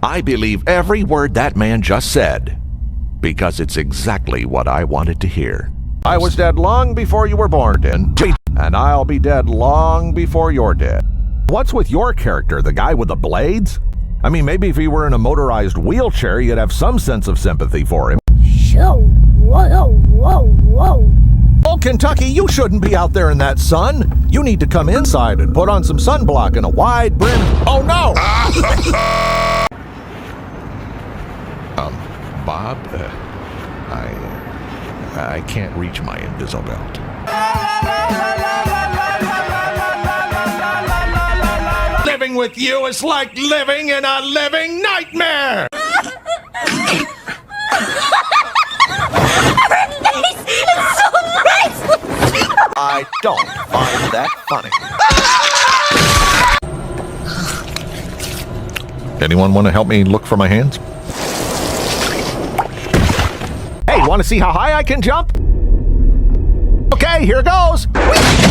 I believe every word that man just said, because it's exactly what I wanted to hear. I was dead long before you were born, and I'll be dead long before you're dead. What's with your character, the guy with the blades? I mean, maybe if he were in a motorized wheelchair, you'd have some sense of sympathy for him. Whoa. Oh, Kentucky, you shouldn't be out there in that sun. You need to come inside and put on some sunblock and a wide brim. Oh, no! Bob, I can't reach my Invisobelt. Living with you is like living in a living nightmare! I don't find that funny. Anyone want to help me look for my hands? Hey, want to see how high I can jump? Okay, here goes. Whee!